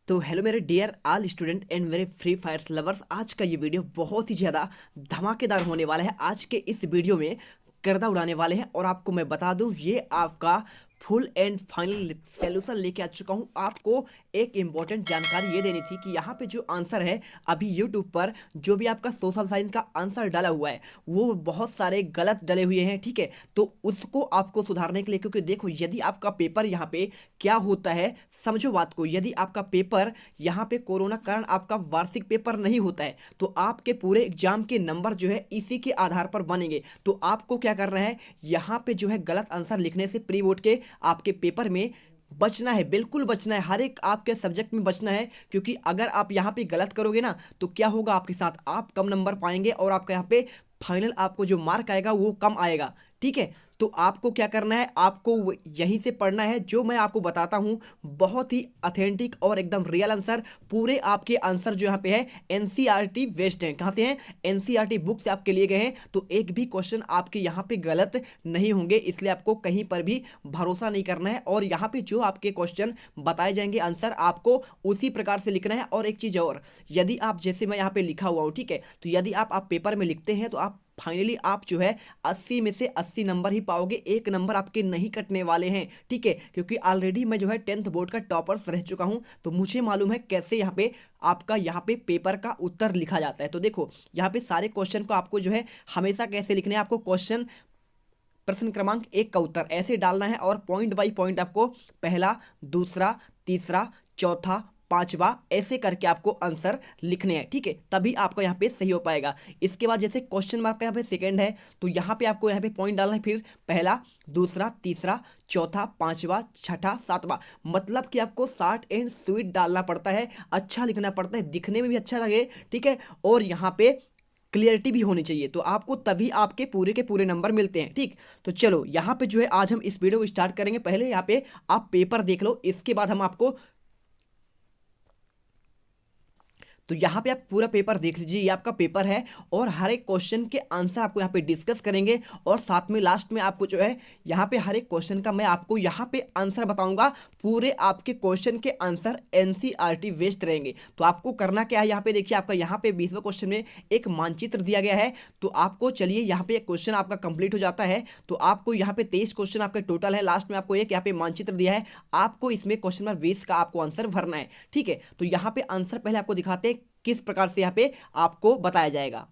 तो हेलो मेरे dear all student and मेरे फ्री फायर लवर्स। आज का ये वीडियो बहुत ही ज़्यादा धमाकेदार होने वाला है। आज के इस वीडियो में गर्दा उड़ाने वाले हैं और आपको मैं बता दूं ये आपका फुल एंड फाइनल सॉल्यूशन लेके आ चुका हूं। आपको एक इम्पॉर्टेंट जानकारी ये देनी थी कि यहाँ पे जो आंसर है अभी यूट्यूब पर जो भी आपका सोशल साइंस का आंसर डाला हुआ है वो बहुत सारे गलत डले हुए हैं, ठीक है। तो उसको आपको सुधारने के लिए, क्योंकि देखो यदि आपका पेपर यहाँ पे क्या होता है, समझो बात को, यदि आपका पेपर यहाँ पे कोरोना कारण आपका वार्षिक पेपर नहीं होता है तो आपके पूरे एग्जाम के नंबर जो है इसी के आधार पर बनेंगे। तो आपको क्या करना है, यहाँ पे जो है गलत आंसर लिखने से प्री बोर्ड के आपके पेपर में बचना है, बिल्कुल बचना है, हर एक आपके सब्जेक्ट में बचना है। क्योंकि अगर आप यहाँ पे गलत करोगे ना तो क्या होगा आपके साथ, आप कम नंबर पाएंगे और आपका यहाँ पे फाइनल आपको जो मार्क आएगा वो कम आएगा, ठीक है। तो आपको क्या करना है, आपको यहीं से पढ़ना है जो मैं आपको बताता हूँ। बहुत ही ऑथेंटिक और एकदम रियल आंसर, पूरे आपके आंसर जो यहाँ पे है एनसीईआरटी वेस्ट हैं। कहाँ से हैं? एनसीईआरटी बुक से आपके लिए गए हैं। तो एक भी क्वेश्चन आपके यहाँ पे गलत नहीं होंगे, इसलिए आपको कहीं पर भी भरोसा नहीं करना है। और यहाँ पे जो आपके क्वेश्चन बताए जाएंगे आंसर आपको उसी प्रकार से लिखना है। और एक चीज़ और, यदि आप जैसे मैं यहाँ पे लिखा हुआ हूँ, ठीक है, तो यदि आप पेपर में लिखते हैं तो आप फाइनली आप जो है 80 में से 80 नंबर ही पाओगे, एक नंबर आपके नहीं कटने वाले हैं, ठीक है। क्योंकि ऑलरेडी मैं जो है 10th बोर्ड का टॉपर्स रह चुका हूं, तो मुझे मालूम है कैसे यहाँ पे आपका यहाँ पे पेपर का उत्तर लिखा जाता है। तो देखो यहाँ पे सारे क्वेश्चन को आपको जो है हमेशा कैसे लिखने हैं, आपको क्वेश्चन प्रश्न क्रमांक 1 का उत्तर ऐसे डालना है और पॉइंट बाई पॉइंट आपको पहला, दूसरा, तीसरा, चौथा, पांचवा ऐसे करके आपको आंसर लिखने हैं, ठीक है। तभी आपको यहाँ पे सही हो पाएगा। इसके बाद जैसे क्वेश्चन मार्क का यहाँ पे सेकंड है तो यहाँ पे आपको यहाँ पे पॉइंट डालना है, फिर पहला, दूसरा, तीसरा, चौथा, पांचवा, छठा, सातवां। मतलब कि आपको शॉर्ट एंड स्वीट डालना पड़ता है, अच्छा लिखना पड़ता है, दिखने में भी अच्छा लगे, ठीक है। और यहाँ पे क्लियरिटी भी होनी चाहिए, तो आपको तभी आपके पूरे के पूरे नंबर मिलते हैं, ठीक। तो चलो यहाँ पे जो है आज हम इस वीडियो को स्टार्ट करेंगे। पहले यहाँ पे आप पेपर देख लो, इसके बाद हम आपको, तो यहाँ पे आप पूरा पेपर देख लीजिए, ये आपका पेपर है और हर एक क्वेश्चन के आंसर आपको यहाँ पे डिस्कस करेंगे। और साथ में लास्ट में आपको जो है यहाँ पे हर एक क्वेश्चन का मैं आपको यहाँ पे आंसर बताऊंगा। पूरे आपके क्वेश्चन के आंसर एनसीईआरटी बेस्ड रहेंगे। तो आपको करना क्या है, यहाँ पे देखिए आपका यहाँ पे 20वें क्वेश्चन में एक मानचित्र दिया गया है। तो आपको चलिए यहाँ पे एक क्वेश्चन आपका कंप्लीट हो जाता है तो आपको यहाँ पे 23 क्वेश्चन आपके टोटल है, लास्ट में आपको एक यहाँ पे मानचित्र दिया है, आपको इसमें क्वेश्चन नंबर 20 का आपको आंसर भरना है, ठीक है। तो यहाँ पे आंसर पहले आपको दिखाते हैं किस प्रकार से यहाँ पे आपको बताया जाएगा।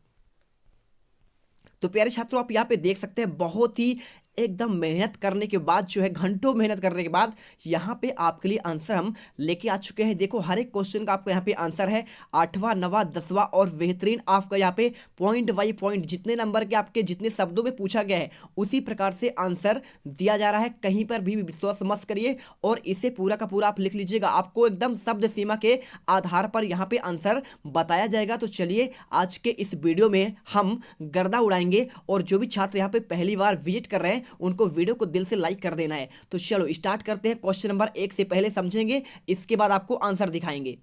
तो प्यारे छात्रों आप यहाँ पे देख सकते हैं बहुत ही एकदम मेहनत करने के बाद जो है, घंटों मेहनत करने के बाद यहाँ पे आपके लिए आंसर हम लेके आ चुके हैं। देखो हर एक क्वेश्चन का आपको यहाँ पे आंसर है, 8वां, 9वां, 10वां और बेहतरीन आपका यहाँ पे पॉइंट बाई पॉइंट जितने नंबर के आपके जितने शब्दों में पूछा गया है उसी प्रकार से आंसर दिया जा रहा है। कहीं पर भी विश्वास मत करिए और इसे पूरा का पूरा आप लिख लीजिएगा, आपको एकदम शब्द सीमा के आधार पर यहाँ पे आंसर बताया जाएगा। तो चलिए आज के इस वीडियो में हम गर्दा उड़ाएंगे और जो भी छात्र यहाँ पे पहली बार विजिट कर रहे हैं उनको वीडियो को दिल से लाइक कर देना है। तो चलो स्टार्ट करते हैं। क्वेश्चन नंबर 1 से पहले समझेंगे, इसके बाद आपको आंसर दिखाएंगे।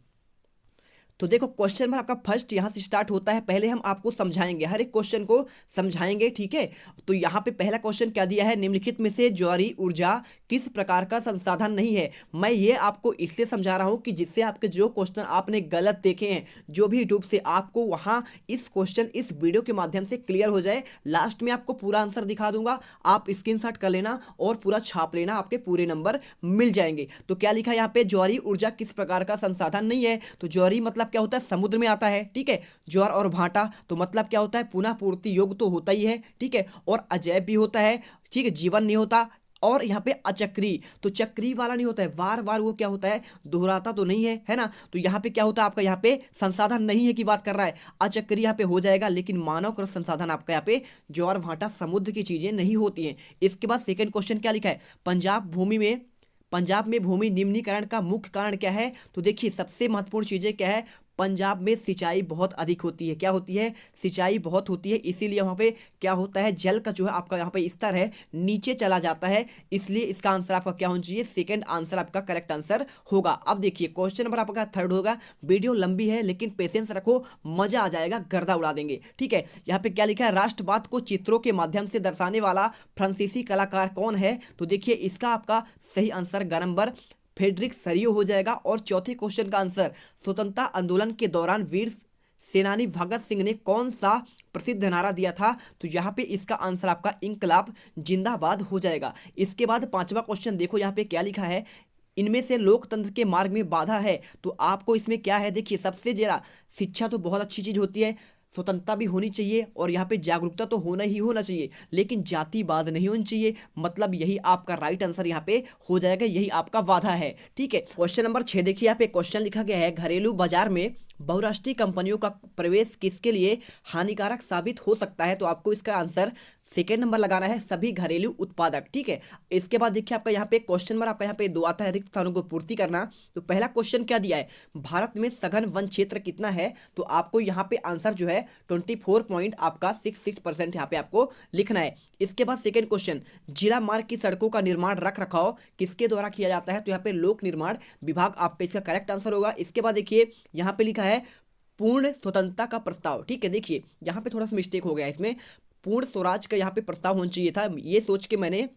तो देखो क्वेश्चन नंबर आपका फर्स्ट यहाँ से स्टार्ट होता है, पहले हम आपको समझाएंगे, हर एक क्वेश्चन को समझाएंगे, ठीक है। तो यहाँ पे पहला क्वेश्चन क्या दिया है, निम्नलिखित में से ज्वारी ऊर्जा किस प्रकार का संसाधन नहीं है। मैं ये आपको इसलिए समझा रहा हूँ कि जिससे आपके जो क्वेश्चन आपने गलत देखे हैं जो भी यूट्यूब से, आपको वहाँ इस क्वेश्चन इस वीडियो के माध्यम से क्लियर हो जाए। लास्ट में आपको पूरा आंसर दिखा दूंगा, आप स्क्रीनशॉट कर लेना और पूरा छाप लेना, आपके पूरे नंबर मिल जाएंगे। तो क्या लिखा है यहाँ पे, ज्वारी ऊर्जा किस प्रकार का संसाधन नहीं है। तो ज्वारी मतलब क्या होता है, समुद्र में आता है, ठीक है। ज्वार और भाटा तो मतलब क्या होता है, पुनः पूर्ति योग तो होता ही है, ठीक है। और अजैव भी होता है, ठीक है, जीवन नहीं होता। और यहाँ पे अचक्री तो चक्री वाला नहीं होता है, बार बार वो क्या होता है, दोहराता तो नहीं है, है ना। तो यहाँ पे क्या होता है आपका, यहाँ पे संसाधन नहीं है की बात कर रहा है, अचक्री यहाँ पे हो जाएगा। लेकिन मानव कृत संसाधन आपका यहाँ पे ज्वार भाटा समुद्र की चीजें नहीं होती हैं। इसके बाद सेकंड क्वेश्चन क्या लिखा है, पंजाब में भूमि निम्नीकरण का मुख्य कारण क्या है। तो देखिए सबसे महत्वपूर्ण चीजें क्या है, पंजाब में सिंचाई बहुत अधिक होती है, क्या होती है, सिंचाई बहुत होती है, इसीलिए वहाँ पे क्या होता है, जल का जो है आपका यहाँ पे स्तर है नीचे चला जाता है, इसलिए इसका आंसर आपका क्या होना चाहिए, सेकंड आंसर आपका करेक्ट आंसर होगा। अब देखिए क्वेश्चन नंबर आपका थर्ड होगा, वीडियो लंबी है लेकिन पेशेंस रखो, मजा आ जाएगा, गर्दा उड़ा देंगे, ठीक है। यहाँ पे क्या लिखा है, राष्ट्रवाद को चित्रों के माध्यम से दर्शाने वाला फ्रांसीसी कलाकार कौन है। तो देखिए इसका आपका सही आंसर ग नंबर फ्रेडरिक सरियो हो जाएगा। और चौथे क्वेश्चन का आंसर, स्वतंत्रता आंदोलन के दौरान वीर सेनानी भगत सिंह ने कौन सा प्रसिद्ध नारा दिया था? तो यहाँ पे इसका आंसर आपका इंकलाब जिंदाबाद हो जाएगा। इसके बाद पांचवा क्वेश्चन देखो यहाँ पे क्या लिखा है, इनमें से लोकतंत्र के मार्ग में बाधा है। तो आपको इसमें क्या है, देखिए सबसे ज्यादा शिक्षा तो बहुत अच्छी चीज होती है, स्वतंत्रता भी होनी चाहिए और यहाँ पे जागरूकता तो होना ही होना चाहिए, लेकिन जातिवाद नहीं होनी चाहिए। मतलब यही आपका राइट आंसर यहाँ पे हो जाएगा, यही आपका वादा है। ठीक है, क्वेश्चन नंबर 6 देखिए, यहाँ पे क्वेश्चन लिखा गया है, घरेलू बाजार में बहुराष्ट्रीय कंपनियों का प्रवेश किसके लिए हानिकारक साबित हो सकता है? तो आपको इसका आंसर सेकेंड नंबर लगाना है, सभी घरेलू उत्पादक। ठीक है, इसके बाद देखिए आपका यहाँ पे क्वेश्चन नंबर आपका यहाँ पे 2 आता है, रिक्त स्थानों को पूर्ति करना। तो पहला क्वेश्चन क्या दिया है, भारत में सघन वन क्षेत्र कितना है? तो आपको यहाँ पे आंसर जो है 24.66% यहाँ पे आपको लिखना है। इसके बाद सेकेंड क्वेश्चन, जिला मार्ग की सड़कों का निर्माण रख रखाव किसके द्वारा किया जाता है? तो यहाँ पे लोक निर्माण विभाग आपका इसका करेक्ट आंसर होगा। इसके बाद देखिए यहाँ पे लिखा है पूर्ण स्वतंत्रता का प्रस्ताव। ठीक है, देखिए यहाँ पे थोड़ा सा मिस्टेक हो गया, इसमें पूर्ण स्वराज का यहाँ पे प्रस्ताव होना चाहिए था, ये सोच के मैंने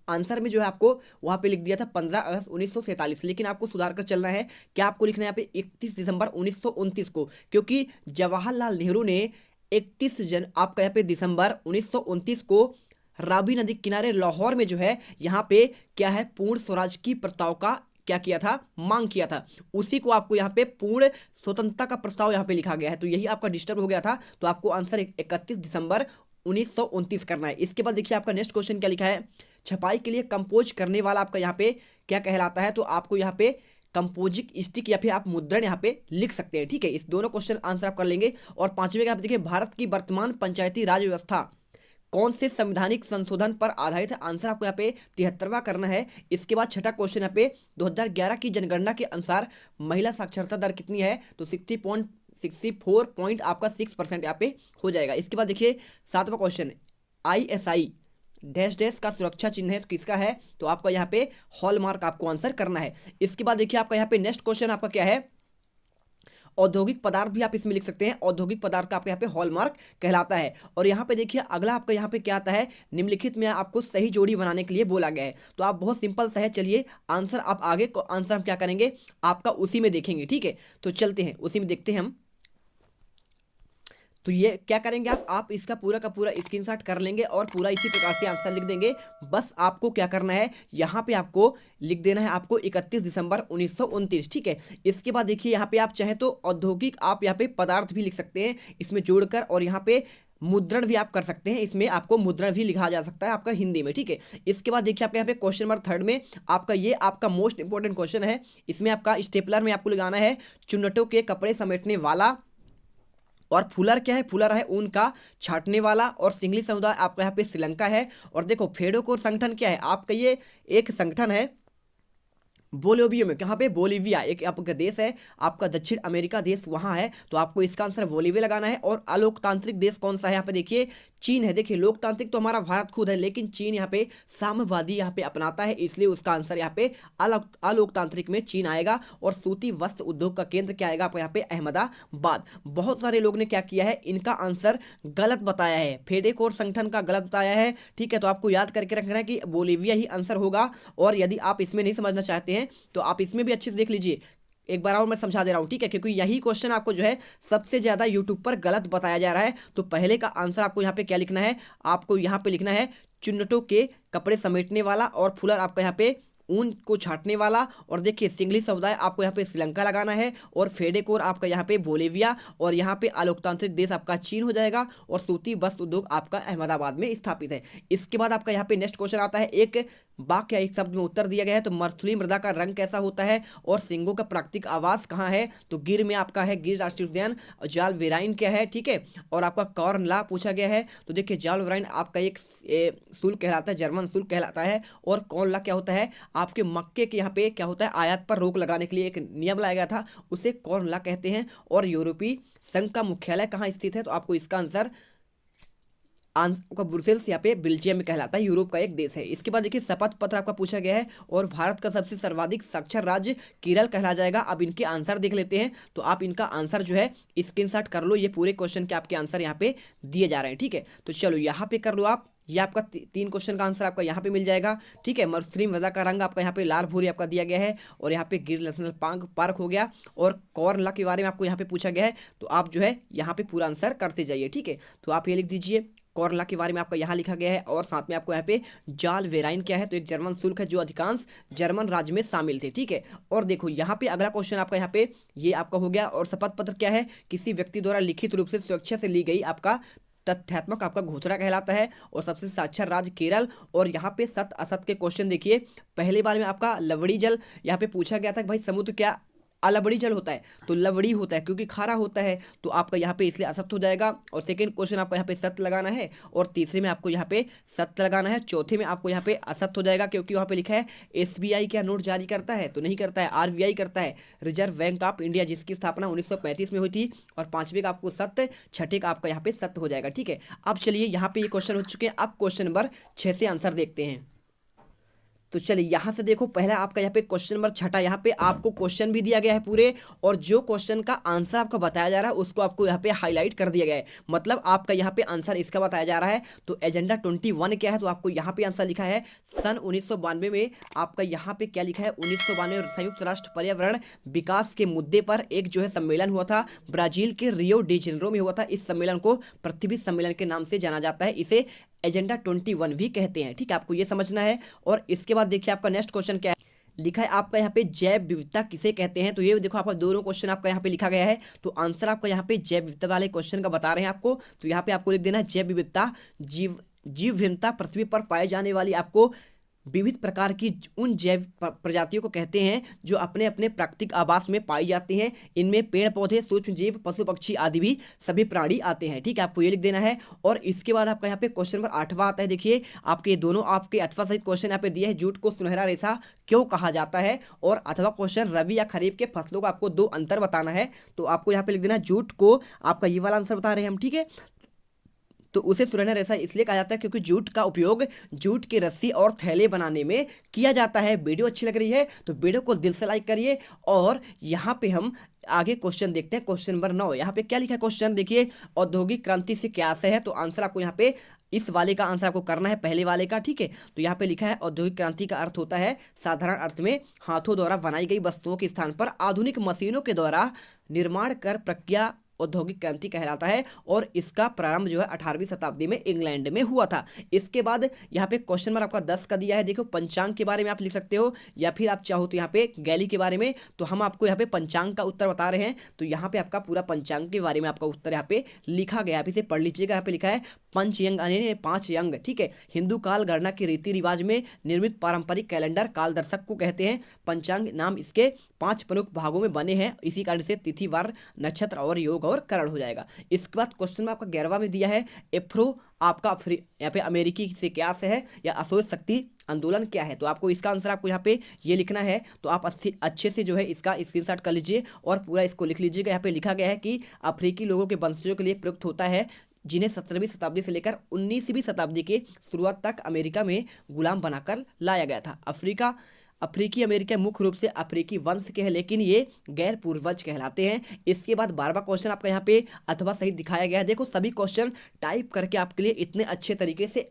आंसर में जो है आपको वहां पे लिख दिया था 15 अगस्त 1947, लेकिन आपको सुधार कर चलना है। क्या आपको लिखना है यहाँ पे 31 दिसंबर 1929 को, क्योंकि जवाहरलाल नेहरू ने 31 आपका यहाँ पे दिसंबर 1929 को रावी नदी किनारे लाहौर में जो है यहाँ पे क्या है पूर्ण स्वराज की प्रस्ताव का क्या किया था, मांग किया था। उसी को आपको यहाँ पे पूर्ण स्वतंत्रता का प्रस्ताव यहाँ पे लिखा गया है, तो यही आपका डिस्टर्ब हो गया था। तो आपको आंसर 31 दिसंबर 1929 करना है। इसके बाद देखिए आपका नेक्स्ट क्वेश्चन क्या लिखा है, छपाई के लिए कंपोज करने वाला आपका यहाँ पे क्या कहलाता है? तो आपको यहाँ पे कंपोजिंग स्टिक या फिर आप मुद्रण यहाँ पे लिख सकते हैं। ठीक है, इस दोनों क्वेश्चन आंसर आप कर लेंगे। और पांचवें का आप देखिए, भारत की वर्तमान पंचायती राज व्यवस्था कौन से संवैधानिक संशोधन पर आधारित है? आंसर आपको यहाँ पे 73वां करना है। इसके बाद छठा क्वेश्चन यहाँ पे 2011 की जनगणना के अनुसार महिला साक्षरता दर कितनी है? तो 64 आपका 6% यहाँ पे हो जाएगा। इसके बाद देखिए सातवां क्वेश्चन, ISI डैश डैश का सुरक्षा चिन्ह है तो किसका है? तो आपका यहाँ पे हॉलमार्क आपको आंसर करना है। इसके बाद देखिए आपका यहाँ पे नेक्स्ट क्वेश्चन आपका क्या है, औद्योगिक पदार्थ भी आप इसमें लिख सकते हैं, औद्योगिक पदार्थ का आपके यहाँ पे हॉलमार्क कहलाता है। और यहाँ पे देखिए अगला आपका यहाँ पे क्या आता है, निम्नलिखित में आपको सही जोड़ी बनाने के लिए बोला गया है। तो आप बहुत सिंपल सा है, चलिए आंसर आप आगे को आंसर हम क्या करेंगे आपका उसी में देखेंगे। ठीक है, तो चलते हैं उसी में देखते हैं हम। तो ये क्या करेंगे आप इसका पूरा का पूरा स्क्रीनशॉट कर लेंगे और पूरा इसी प्रकार से आंसर लिख देंगे। बस आपको क्या करना है, यहाँ पे आपको लिख देना है आपको 31 दिसंबर 1929। ठीक है, इसके बाद देखिए यहाँ पे आप चाहें तो औद्योगिक आप यहाँ पे पदार्थ भी लिख सकते हैं इसमें जोड़कर, और यहाँ पे मुद्रण भी आप कर सकते हैं, इसमें आपको मुद्रण भी लिखा जा सकता है आपका हिंदी में। ठीक है, इसके बाद देखिए आपके यहाँ पे क्वेश्चन नंबर 3 में आपका ये आपका मोस्ट इंपॉर्टेंट क्वेश्चन है। इसमें आपका स्टेपलर में आपको लगाना है चुन्नटों के कपड़े समेटने वाला, और फुलर क्या है, फुलर है ऊन का छाटने वाला, और सिंगली समुदाय आपका यहाँ पे श्रीलंका है। और देखो फेडो को संगठन क्या है आपका, ये एक संगठन है बोलिविया में, कहाँ पे, बोलिविया एक आपका देश है, आपका दक्षिण अमेरिका देश वहाँ है। तो आपको इसका आंसर बोलिविया लगाना है। और अलोकतांत्रिक देश कौन सा है, यहाँ पे देखिए चीन है। देखिए लोकतांत्रिक तो हमारा भारत खुद है, लेकिन चीन यहाँ पे साम्यवादी यहाँ पे अपनाता है, इसलिए उसका आंसर यहाँ पे अलोकतांत्रिक में चीन आएगा। और सूती वस्त्र उद्योग का केंद्र क्या आएगा आपको यहाँ पे, अहमदाबाद। बहुत सारे लोग ने क्या किया है, इनका आंसर गलत बताया है, फेडेकोर संगठन का गलत बताया है। ठीक है, तो आपको याद करके रखना है कि बोलिविया ही आंसर होगा। और यदि आप इसमें नहीं समझना चाहते हैं तो आप इसमें भी अच्छे से देख लीजिए, एक बार और मैं समझा दे रहा हूं। ठीक है, क्योंकि यही क्वेश्चन आपको जो है सबसे ज्यादा यूट्यूब पर गलत बताया जा रहा है। तो पहले का आंसर आपको यहाँ पे क्या लिखना है, आपको यहाँ पे लिखना है चुन्नटों के कपड़े समेटने वाला, और फुलर आपका यहाँ पे ऊन को छाटने वाला। और देखिए सिंगली समुदाय आपको यहाँ पे श्रीलंका लगाना है, और फेडेकोर आपका यहाँ पे बोलिविया, और यहाँ पे अलोकतांत्रिक देश आपका चीन हो जाएगा, और सूती वस्त्र उद्योग आपका अहमदाबाद में स्थापित है। इसके बाद आपका यहाँ पे नेक्स्ट क्वेश्चन आता है, एक वाक्य एक शब्द में उत्तर दिया गया है। तो मरुस्थलीय मृदा का रंग कैसा होता है, और सिंगों का प्राकृतिक आवास कहाँ है? तो गिर में आपका है गिर राष्ट्रीय उद्यान। जाल वेराइन क्या है, ठीक है, और आपका कॉर्नला पूछा गया है। तो देखिए जाल वेराइन आपका एक शुल्क कहलाता है, जर्मन शुल्क कहलाता है। और कॉर्नला क्या होता है, आपके मक्के के यहाँ पे क्या होता है, आयात पर रोक लगाने के लिए एक नियम लाया गया था, उसे कॉर्नला कहते हैं। और यूरोपीय संघ का मुख्यालय कहाँ स्थित है? तो आपको इसका आंसर का ब्रुसेल्स यहाँ पे बेल्जियम में कहलाता है, यूरोप का एक देश है। इसके बाद देखिए शपथ पत्र आपका पूछा गया है और भारत का सबसे सर्वाधिक साक्षर राज्य केरल कहला जाएगा। अब इनके आंसर देख लेते हैं, तो आप इनका आंसर जो है स्क्रीनशॉट कर लो। ये पूरे क्वेश्चन के आपके आंसर यहाँ पे दिए जा रहे हैं, ठीक है। तो चलो यहाँ पे कर लो आप, ये आपका 3 क्वेश्चन का आंसर आपका यहाँ पे मिल जाएगा, ठीक है। मरुस्थलीम मृदा का रंग आपका यहाँ पे लाल भूरी आपका दिया गया है, और यहाँ पे गिर नेशनल पार्क हो गया, और कॉर्नला के बारे में आपको यहाँ पे पूछा गया है। तो आप जो है यहाँ पे पूरा आंसर करते जाइए, ठीक है। तो आप ये लिख दीजिए कॉर्नला के बारे में आपका यहाँ लिखा गया है, और साथ में आपको यहाँ पे जाल वेराइन क्या है, तो एक जर्मन शुल्क है जो अधिकांश जर्मन राज्य में शामिल थे, ठीक है। और देखो यहाँ पे अगला क्वेश्चन आपका यहाँ पे ये आपका हो गया। और शपथ पत्र क्या है, किसी व्यक्ति द्वारा लिखित रूप से स्वेच्छा से ली गई आपका तथ्यात्मक आपका घोषणा कहलाता है, और सबसे साक्षर राज्य केरल। और यहाँ पे सत्य असत्य के क्वेश्चन देखिए, पहले बार में आपका लवड़ी जल यहाँ पे पूछा गया था कि भाई समुद्र क्या अलवड़ी जल होता है, तो लवड़ी होता है क्योंकि खारा होता है, तो आपका यहाँ पे इसलिए असत्य हो जाएगा। और सेकंड क्वेश्चन आपको यहाँ पे सत्य लगाना है, और तीसरे में आपको यहाँ पे सत्य लगाना है, चौथे में आपको यहाँ पे असत्य हो जाएगा क्योंकि वहाँ पे लिखा है SBI क्या नोट जारी करता है, तो नहीं करता है, RBI करता है, रिजर्व बैंक ऑफ इंडिया, जिसकी स्थापना 1935 में हुई थी। और पांचवें का आपको सत्य, छठे का आपका यहाँ पे सत्य हो जाएगा, ठीक है। अब चलिए यहाँ पे ये क्वेश्चन हो चुके हैं, अब क्वेश्चन नंबर 6 से आंसर देखते हैं। तो चलिए यहाँ से देखो, पहला आपका यहाँ पे क्वेश्चन नंबर 6, यहाँ पे आपको क्वेश्चन भी दिया गया है पूरे, और जो क्वेश्चन का आंसर आपको बताया जा रहा है उसको आपको यहाँ पे हाईलाइट कर दिया गया है। मतलब आपका यहाँ पे आंसर इसका बताया जा रहा है। तो एजेंडा 21 क्या है, तो आपको यहाँ पे आंसर लिखा है सन 1992 में आपका यहाँ पे क्या लिखा है, 1992 संयुक्त राष्ट्र पर्यावरण विकास के मुद्दे पर एक जो है सम्मेलन हुआ था, ब्राजील के रियो डी जेनेरो में हुआ था। इस सम्मेलन को पृथ्वी सम्मेलन के नाम से जाना जाता है, इसे एजेंडा 21 भी कहते हैं, ठीक है। आपको ये समझना है। और इसके बाद देखिए आपका नेक्स्ट क्वेश्चन क्या है, लिखा है आपका यहाँ पे जैव विविधता किसे कहते हैं। तो ये देखो आपका दोनों क्वेश्चन आपका यहाँ पे लिखा गया है, तो आंसर आपका यहाँ पे जैव विविधता वाले क्वेश्चन का बता रहे हैं आपको। तो यहाँ पे आपको लिख देना है जैव विविधता, जीव विभिन्नता पृथ्वी पर पाए जाने वाली आपको विविध प्रकार की उन जैव प्रजातियों को कहते हैं जो अपने अपने प्राकृतिक आवास में पाई जाती हैं। इनमें पेड़ पौधे, सूक्ष्म जीव, पशु पक्षी आदि भी सभी प्राणी आते हैं, ठीक है। आपको ये लिख देना है। और इसके बाद आपका यहाँ पे क्वेश्चन नंबर 8वां आता है। देखिए आपके दोनों आपके अथवा सहित क्वेश्चन यहाँ पे दिए हैं, जूट को सुनहरा रेशा क्यों कहा जाता है, और अथवा क्वेश्चन रबी या खरीफ के फसलों का आपको 2 अंतर बताना है। तो आपको यहाँ पे लिख देना जूट को, आपका ये वाला आंसर बता रहे हैं हम, ठीक है। तो उसे सुनहरा रेशा इसलिए कहा जाता है क्योंकि जूट का उपयोग जूट की रस्सी और थैले बनाने में किया जाता है। वीडियो अच्छी लग रही है तो वीडियो को दिल से लाइक करिए। और यहाँ पे हम आगे क्वेश्चन देखते हैं, क्वेश्चन नंबर 9। यहाँ पे क्या लिखा है क्वेश्चन देखिए, औद्योगिक क्रांति से क्या आशय है। तो आंसर आपको यहाँ पे इस वाले का आंसर आपको करना है, पहले वाले का, ठीक है। तो यहाँ पे लिखा है औद्योगिक क्रांति का अर्थ होता है साधारण अर्थ में हाथों द्वारा बनाई गई वस्तुओं के स्थान पर आधुनिक मशीनों के द्वारा निर्माण कर प्रक्रिया औद्योगिक क्रांति कहलाता है। और इसका प्रारंभ जो है 18वीं शताब्दी में इंग्लैंड में हुआ था। इसके बाद यहाँ पे क्वेश्चन नंबर आपका 10 का दिया है। देखो पंचांग के बारे में आप लिख सकते हो, या फिर आप चाहो तो यहाँ पे गैली के बारे में। तो हम आपको यहाँ पे पंचांग का उत्तर बता रहे हैं, तो यहाँ पे आपका पूरा पंचांग के बारे में आपका उत्तर यहाँ पे लिखा गया है। आप इसे पढ़ लीजिएगा। यहाँ पे लिखा है पंचयंग यानी 5 अंग, ठीक है। हिंदू काल गणना के रीति रिवाज में निर्मित पारंपरिक कैलेंडर काल दर्शक को कहते हैं। पंचांग नाम इसके 5 प्रमुख भागों में बने हैं, इसी कारण से तिथि, वार, नक्षत्र और योग और करण हो जाएगा। इसके बाद क्वेश्चन में आपका 11वां में दिया है एफ्रो आपका यहाँ पे अमेरिकी से क्या से है, या अशोक शक्ति आंदोलन क्या है। तो आपको इसका आंसर आपको यहाँ पे ये लिखना है। तो आप अच्छे से जो है इसका स्क्रीनशॉट कर लीजिए और पूरा इसको लिख लीजिएगा। यहाँ पे लिखा गया है कि अफ्रीकी लोगों के वंशजों के लिए प्रयुक्त होता है, जिन्हें 17वीं शताब्दी से लेकर 19वीं शताब्दी के शुरुआत तक अमेरिका में गुलाम बनाकर लाया गया था। अफ्रीकी अमेरिका मुख्य रूप से अफ्रीकी वंश के हैं, लेकिन ये गैर पूर्वज कहलाते हैं। इसके बाद 12वां क्वेश्चन आपका यहाँ पे अथवा सही दिखाया गया है। देखो सभी क्वेश्चन टाइप करके आपके लिए इतने अच्छे तरीके से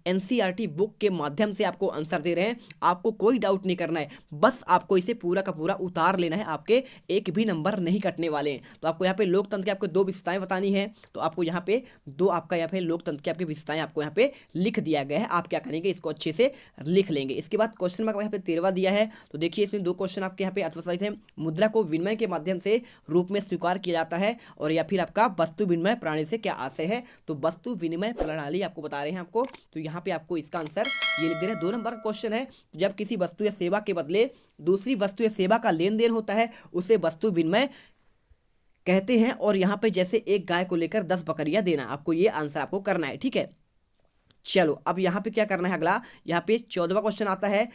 NCERT बुक के माध्यम से आपको आंसर दे रहे हैं। आपको कोई डाउट नहीं करना है, बस आपको इसे पूरा का पूरा उतार लेना है, आपके एक भी नंबर नहीं कटने वाले हैं। तो आपको यहाँ पे लोकतंत्र की आपको 2 विशेषताएं बतानी है, तो आपको यहाँ पे 2 आपका यहाँ पे लोकतंत्र की आपकी विशेषताएं आपको यहाँ पे लिख दिया गया है। आप क्या करेंगे, इसको अच्छे से लिख लेंगे। इसके बाद क्वेश्चन में यहाँ पे 13वां दिया है। तो देखिए इसमें 2 क्वेश्चन आपके यहाँ पे अर्थशास्त्र हैं। मुद्रा को विनिमय के माध्यम से रूप में स्वीकार किया जाता है, और या फिर आपका वस्तु विनिमय प्रणाली से क्या आशय है। तो वस्तु विनिमय प्रणाली आपको बता रहे हैं आपको। तो यहाँ पे आपको इसका आंसर ये लिख दे रहे हैं। 2 नंबर का क्वेश्चन है, जब किसी वस्तु या सेवा के बदले दूसरी वस्तु या सेवा का लेन देन होता है उसे वस्तु विनिमय कहते हैं। और यहाँ पे जैसे एक गाय को लेकर 10 बकरियां देना, आपको ये आंसर आपको करना है, ठीक है। चलो अब यहाँ पे क्या करना है, अगला यहाँ पे 14वां क्वेश्चन आता है।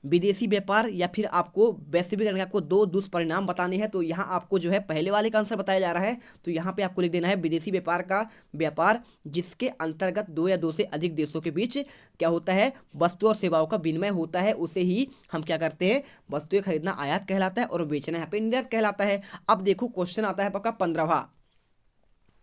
विदेशी व्यापार या फिर आपको वैश्वीकरण के आपको दो दुष्परिणाम बताने हैं। तो यहाँ आपको जो है पहले वाले का आंसर बताया जा रहा है, तो यहाँ पे आपको लिख देना है विदेशी व्यापार का व्यापार जिसके अंतर्गत दो या दो से अधिक देशों के बीच क्या होता है, वस्तु और सेवाओं का विनिमय होता है, उसे ही हम क्या करते हैं, वस्तुएं खरीदना आयात कहलाता है और बेचना यहाँ पे निर्यात कहलाता है। अब देखो क्वेश्चन आता है आपका 15वां।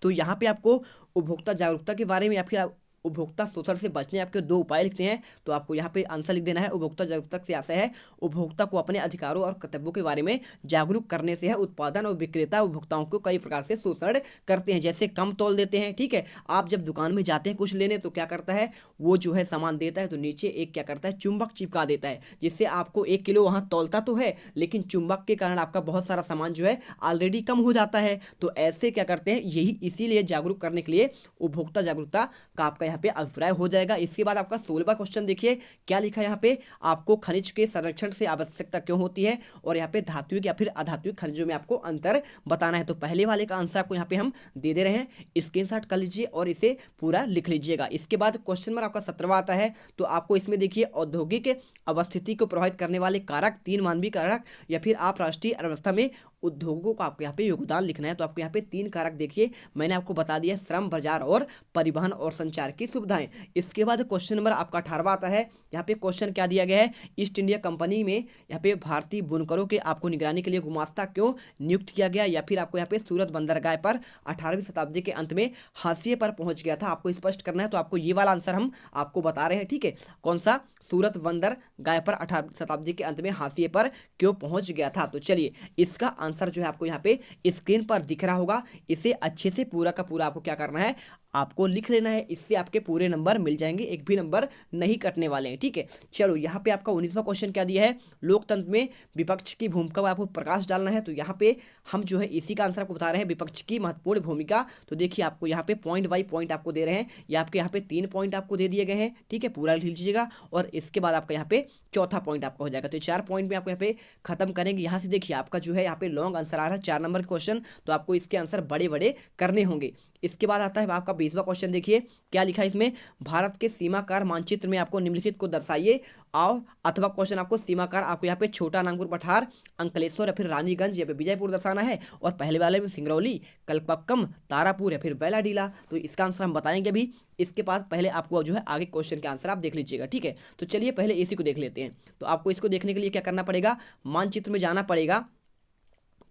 तो यहाँ पे आपको उपभोक्ता जागरूकता के बारे में या फिर उपभोक्ता शोषण से बचने आपके दो उपाय लिखते हैं। तो आपको यहाँ पे आंसर लिख देना है उपभोक्ता जागरूकता से आता है उपभोक्ता को अपने अधिकारों और कर्तव्यों के बारे में जागरूक करने से है उत्पादन और विक्रेता उपभोक्ताओं को कई प्रकार से शोषण करते हैं, जैसे कम तौल देते हैं। ठीक है, आप जब दुकान में जाते हैं कुछ लेने तो क्या करता है, वो जो है सामान देता है तो नीचे एक क्या करता है, चुंबक चिपका देता है, जिससे आपको 1 किलो वहाँ तौलता तो है लेकिन चुंबक के कारण आपका बहुत सारा सामान जो है ऑलरेडी कम हो जाता है। तो ऐसे क्या करते हैं, यही इसीलिए जागरूक करने के लिए उपभोक्ता जागरूकता का आपका पे अभिप्राय हो जाएगा। इसके बाद आपका 16वां क्वेश्चन देखिए क्या लिखा है यहाँ पे, आपको खनिज के संरक्षण से आवश्यकता क्यों होती है और यहाँ पे धात्विक या फिर अधात्विक खनिजों में आपको अंतर बताना है। तो पहले वाले का आंसर आपको यहाँ पे हम दे रहे हैं, स्क्रीनशॉट कर लीजिए और इसे पूरा लिख लीजिएगा। इसके बाद क्वेश्चन नंबर आपका 17वां आता है। तो आपको इसमें देखिए औद्योगिक अवस्थिति को प्रभावित करने वाले कारक, 3 मानवीय कारक या फिर आप राष्ट्रीय अर्थव्यवस्था में उद्योगों का आपको यहाँ पे योगदान लिखना है। तो आपको यहाँ पे 3 कारक देखिए मैंने आपको बता दिया, श्रम, बाजार और परिवहन और संचार की सुविधाएं। इसके बाद क्वेश्चन नंबर आपका 18वां आता है। यहाँ पे क्वेश्चन क्या दिया गया है, ईस्ट इंडिया कंपनी में यहाँ पे भारतीय बुनकरों के आपको निगरानी के लिए गुमास्ता क्यों नियुक्त किया गया, या फिर आपको यहाँ पे सूरत बंदरगाह पर 18वीं शताब्दी के अंत में हाशिए पर पहुंच गया था, आपको स्पष्ट करना है। तो आपको ये वाला आंसर हम आपको बता रहे हैं। ठीक है, कौन सा, सूरत बंदरगाह पर 18वीं शताब्दी के अंत में हाशिए पर क्यों पहुंच गया था। तो चलिए इसका आंसर जो है आपको यहाँ पे स्क्रीन पर दिख रहा होगा, इसे अच्छे से पूरा का पूरा आपको क्या करना है, आपको लिख लेना है। इससे आपके पूरे नंबर मिल जाएंगे, एक भी नंबर नहीं कटने वाले हैं। ठीक है, चलो यहाँ पे आपका 19वां क्वेश्चन क्या दिया है, लोकतंत्र में विपक्ष की भूमिका पर आपको प्रकाश डालना है। तो यहाँ पे हम जो है इसी का आंसर आपको बता रहे हैं, विपक्ष की महत्वपूर्ण भूमिका। तो देखिए आपको यहाँ पे पॉइंट बाई पॉइंट आपको दे रहे हैं, या आपके यहाँ पे 3 पॉइंट आपको दे दिए गए हैं। ठीक है, पूरा लिख लीजिएगा और इसके बाद आपका यहाँ पे चौथा पॉइंट आपका हो जाएगा। तो 4 पॉइंट में आपको यहाँ पे खत्म करेंगे। यहाँ से देखिए आपका जो है यहाँ पे लॉन्ग आंसर आ रहा है 4 नंबर क्वेश्चन, तो आपको इसके आंसर बड़े बड़े करने होंगे। इसके बाद आता है आपका 20वां क्वेश्चन, देखिए क्या लिखा है इसमें, भारत के सीमाकार मानचित्र में आपको निम्नलिखित को दर्शाइए और अथवा क्वेश्चन आपको सीमाकार आपको यहाँ पे छोटा नागपुर, पठार, अंकलेश्वर या फिर रानीगंज या फिर विजयपुर दर्शाना है, और पहले वाले में सिंगरौली, कलपक्कम, तारापुर या फिर बेलाडीला। तो इसका आंसर हम बताएंगे अभी। इसके बाद पहले आपको जो है आगे क्वेश्चन के आंसर आप देख लीजिएगा। ठीक है, तो चलिए पहले इसी को देख लेते हैं। तो आपको इसको देखने के लिए क्या करना पड़ेगा, मानचित्र में जाना पड़ेगा।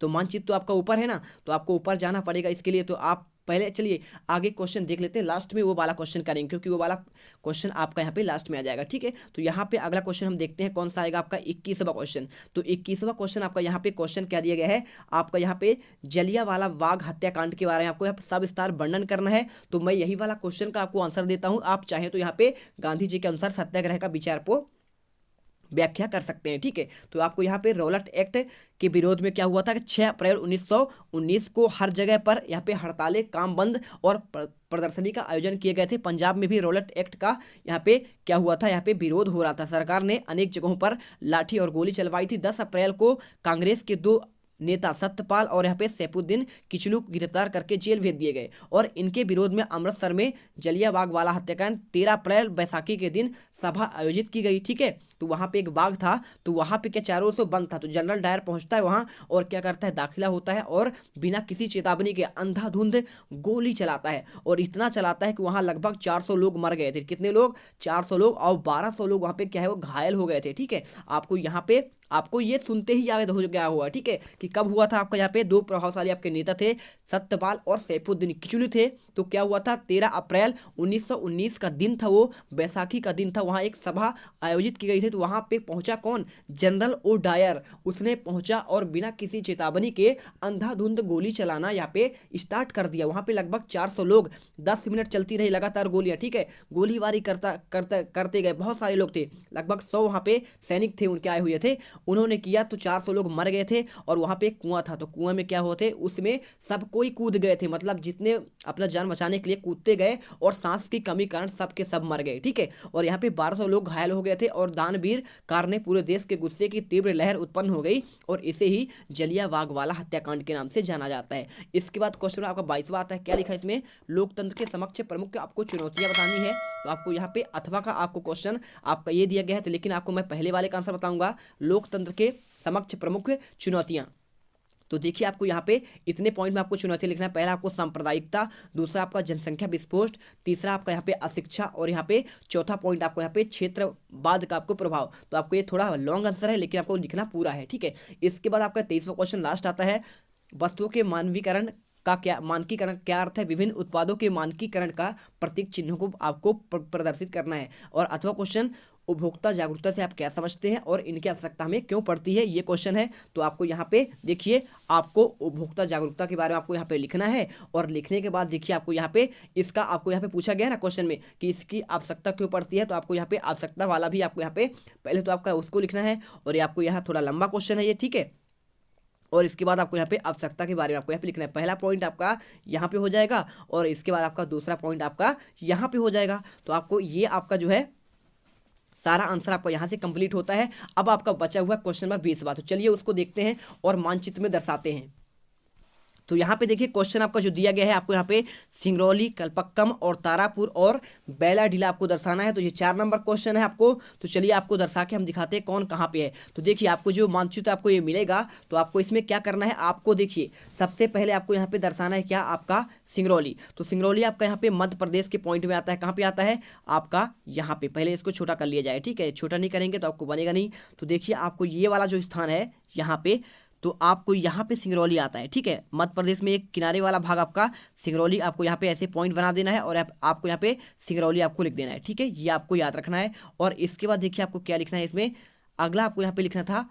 तो मानचित्र तो आपका ऊपर है ना, तो आपको ऊपर जाना पड़ेगा। इसके लिए तो आप पहले चलिए आगे क्वेश्चन देख लेते हैं, लास्ट में वो वाला क्वेश्चन करेंगे क्योंकि वो वाला क्वेश्चन आपका यहाँ पे लास्ट में आ जाएगा। ठीक है, तो यहाँ पे अगला क्वेश्चन हम देखते हैं कौन सा आएगा, आपका 21वां क्वेश्चन। तो 21वां क्वेश्चन आपका यहाँ पे क्वेश्चन क्या दिया गया है, आपका यहाँ पे जलियांवाला बाग हत्याकांड के बारे में आपको यहाँ पे सविस्तार वर्णन करना है। तो मैं यही वाला क्वेश्चन का आपको आंसर देता हूँ, आप चाहें तो यहाँ पे गांधी जी के अनुसार सत्याग्रह का विचार को व्याख्या कर सकते हैं। ठीक है, तो आपको यहाँ पे रौलट एक्ट के विरोध में क्या हुआ था कि 6 अप्रैल 1919 को हर जगह पर यहाँ पे हड़तालें, काम बंद और प्रदर्शनी का आयोजन किए गए थे। पंजाब में भी रौलट एक्ट का यहाँ पे क्या हुआ था, यहाँ पे विरोध हो रहा था। सरकार ने अनेक जगहों पर लाठी और गोली चलवाई थी। 10 अप्रैल को कांग्रेस के 2 नेता सत्यपाल और यहाँ पे सैफुद्दीन किचलू गिरफ्तार करके जेल भेज दिए गए, और इनके विरोध में अमृतसर में जलियांवाला बाग हत्याकांड 13 अप्रैल बैसाखी के दिन सभा आयोजित की गई। ठीक है, तो वहाँ पे एक बाग था, तो वहाँ पे क्या चारों ओर से बंद था। तो जनरल डायर पहुँचता है वहाँ और क्या करता है, दाखिला होता है और बिना किसी चेतावनी के अंधाधुंध गोली चलाता है, और इतना चलाता है कि वहाँ लगभग 400 लोग मर गए थे। कितने लोग, 400 लोग, और 1200 लोग वहाँ पे क्या है वो घायल हो गए थे। ठीक है, आपको यहाँ पे आपको ये सुनते ही याद हो गया हुआ। ठीक है, कि कब हुआ था आपका यहाँ पे 2 प्रभावशाली आपके नेता थे, सत्यपाल और सैफुद्दीन किचलू थे। तो क्या हुआ था, 13 अप्रैल 1919 का दिन था, वो बैसाखी का दिन था। वहाँ एक सभा आयोजित की गई थी। तो वहाँ पे पहुँचा कौन, जनरल ओ डायर, उसने पहुँचा और बिना किसी चेतावनी के अंधाधुंध गोली चलाना यहाँ पे स्टार्ट कर दिया। वहाँ पे लगभग 400 लोग, 10 मिनट चलती रही लगातार गोलियाँ। ठीक है, गोलीबारी करते गए, बहुत सारे लोग थे, लगभग 100 वहाँ पे सैनिक थे उनके आए हुए थे, उन्होंने किया तो 400 लोग मर गए थे और वहाँ पे एक कुआं था, तो कुएं में क्या होते, उसमें सब कोई कूद गए थे, मतलब जितने अपना जान बचाने के लिए कूदते गए और सांस की कमी कारण सब के सब मर गए। ठीक है, और यहाँ पे 1200 लोग घायल हो गए थे और दानवीर कार ने पूरे देश के गुस्से की तीव्र लहर उत्पन्न हो गई और इसे ही जलियांवाला हत्याकांड के नाम से जाना जाता है। इसके बाद क्वेश्चन आपका 22वां आता है, क्या लिखा है इसमें, लोकतंत्र के समक्ष प्रमुख आपको चुनौतियां बतानी है। तो आपको यहाँ पे अथवा का आपको क्वेश्चन आपका ये दिया गया है, तो लेकिन आपको मैं पहले वाले का आंसर बताऊंगा, लोकतंत्र के समक्ष प्रमुख चुनौतियां। तो देखिए आपको यहाँ पे इतने पॉइंट में आपको चुनौती लिखना है। पहला आपको सांप्रदायिकता, दूसरा आपका जनसंख्या विस्फोट, तीसरा आपका यहाँ पे अशिक्षा और यहाँ पे चौथा पॉइंट आपको यहाँ पे क्षेत्रवाद का आपको प्रभाव। तो आपको ये थोड़ा लॉन्ग आंसर है लेकिन आपको लिखना पूरा है। ठीक है, इसके बाद आपका 23वां क्वेश्चन लास्ट आता है, वस्तुओं के मानकीकरण का क्या, मानकीकरण क्या अर्थ है, विभिन्न उत्पादों के मानकीकरण का प्रतीक चिन्हों को आपको प्रदर्शित करना है। और अथवा क्वेश्चन, उपभोक्ता जागरूकता से आप क्या समझते हैं और इनकी आवश्यकता हमें क्यों पड़ती है, ये क्वेश्चन है। तो आपको यहाँ पे देखिए, आपको उपभोक्ता जागरूकता के बारे में आपको यहाँ पे लिखना है और लिखने के बाद देखिए आपको यहाँ पे इसका आपको यहाँ पे पूछा गया है ना क्वेश्चन में कि इसकी आवश्यकता क्यों पड़ती है, तो आपको यहाँ पे आवश्यकता वाला भी आपको यहाँ पे पहले तो आपका उसको लिखना है और ये आपको यहाँ थोड़ा लंबा क्वेश्चन है ये। ठीक है, और इसके बाद आपको यहाँ पे आवश्यकता के बारे में आपको यहाँ पे लिखना है। पहला पॉइंट आपका यहाँ पे हो जाएगा और इसके बाद आपका दूसरा पॉइंट आपका यहाँ पे हो जाएगा। तो आपको ये आपका जो है सारा आंसर आपका यहाँ से कंप्लीट होता है। अब आपका बचा हुआ क्वेश्चन नंबर 20। तो चलिए उसको देखते हैं और मानचित्र में दर्शाते हैं। तो यहाँ पे देखिए क्वेश्चन आपका जो दिया गया है, आपको यहाँ पे सिंगरौली, कलपक्कम और तारापुर और बैलाडीला आपको दर्शाना है। तो ये 4 नंबर क्वेश्चन है आपको। तो चलिए आपको दर्शा के हम दिखाते हैं कौन कहाँ पे है। तो देखिए आपको जो मानचित्र आपको ये मिलेगा, तो आपको इसमें क्या करना है, आपको देखिए सबसे पहले आपको यहाँ पे दर्शाना है क्या, आपका सिंगरौली। तो सिंगरौली आपका यहाँ पे मध्य प्रदेश के पॉइंट में आता है। कहाँ पे आता है, आपका यहाँ पे, पहले इसको छोटा कर लिया जाए। ठीक है, छोटा नहीं करेंगे तो आपको बनेगा नहीं। तो देखिए आपको ये वाला जो स्थान है यहाँ पे, तो आपको यहाँ पे सिंगरौली आता है। ठीक है, मध्य प्रदेश में एक किनारे वाला भाग आपका सिंगरौली, आपको यहाँ पे ऐसे पॉइंट बना देना है और आपको यहाँ पे सिंगरौली आपको लिख देना है। ठीक है, ये आपको याद रखना है। और इसके बाद देखिए आपको क्या लिखना है इसमें, अगला आपको यहाँ पे लिखना था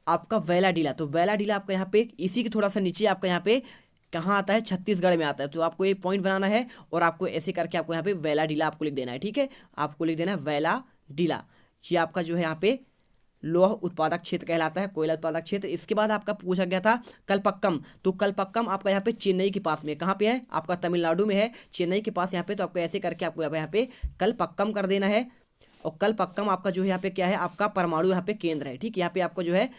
आपका बैलाडीला। तो बैलाडीला आपका यहाँ पे इसी के थोड़ा सा नीचे आपका यहाँ पे कहाँ आता है, छत्तीसगढ़ में आता है। तो आपको ये पॉइंट बनाना है और आपको ऐसे करके आपको यहाँ पे बैलाडीला आपको लिख देना है। ठीक है, आपको लिख देना है बैलाडीला। ये आपका जो है यहाँ पे लोह उत्पादक क्षेत्र कहलाता है, कोयला उत्पादक क्षेत्र। इसके बाद आपका पूछा गया था कलपक्कम। तो कलपक्कम आपका यहाँ पे चेन्नई के पास में, कहाँ पे है, आपका तमिलनाडु में है, चेन्नई के पास यहाँ पे। तो आपको ऐसे करके आपको यहाँ पे कलपक्कम कर देना है। और कलपक्कम आपका जो है यहाँ पे क्या है, आपका परमाणु यहाँ पे केंद्र है। ठीक है, यहाँ पे आपको जो है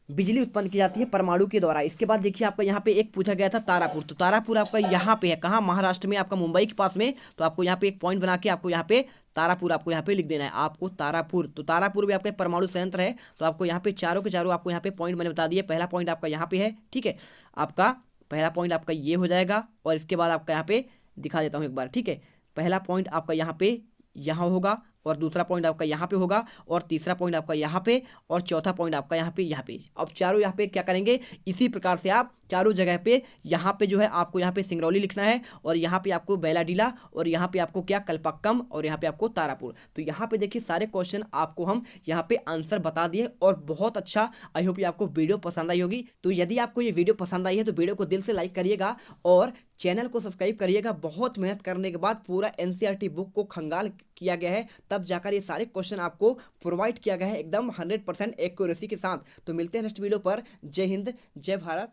बिजली उत्पन्न की जाती है परमाणु के द्वारा। इसके बाद देखिए आपका यहाँ पे एक पूछा गया था तारापुर। तो तारापुर आपका यहाँ पे है, कहाँ, महाराष्ट्र में, आपका मुंबई के पास में। तो आपको यहाँ पे एक पॉइंट बना के आपको यहाँ पे तारापुर आपको यहाँ पे लिख देना है, आपको तारापुर। तो तारापुर भी आपका परमाणु संयंत्र है। तो आपको यहाँ पे चारों के चारों आपको यहाँ पे पॉइंट मैंने बता दिए। पहला पॉइंट आपका यहाँ पे है। ठीक है, आपका पहला पॉइंट आपका ये हो जाएगा और इसके बाद आपका यहाँ पे दिखा देता हूँ एक बार। ठीक है, पहला पॉइंट आपका यहाँ पे यहाँ होगा और दूसरा पॉइंट आपका यहाँ पे होगा और तीसरा पॉइंट आपका यहाँ पे और चौथा पॉइंट आपका यहाँ पे। अब चारों यहाँ पे क्या करेंगे, इसी प्रकार से आप चारों जगह पे यहाँ पे जो है आपको यहाँ पे सिंगरौली लिखना है और यहाँ पे आपको बैलाडीला और यहाँ पे आपको क्या, कलपक्कम और यहाँ पे आपको तारापुर। तो यहाँ पे देखिए सारे क्वेश्चन आपको हम यहाँ पे आंसर बता दिए और बहुत अच्छा। आई होप ये आपको वीडियो पसंद आई होगी। तो यदि आपको ये वीडियो पसंद आई है तो वीडियो को दिल से लाइक करिएगा और चैनल को सब्सक्राइब करिएगा। बहुत मेहनत करने के बाद पूरा एनसीईआरटी बुक को खंगाल किया गया है, तब जाकर ये सारे क्वेश्चन आपको प्रोवाइड किया गया है एकदम 100% एक्यूरेसी के साथ। तो मिलते हैं नेक्स्ट वीडियो पर। जय हिंद, जय भारत।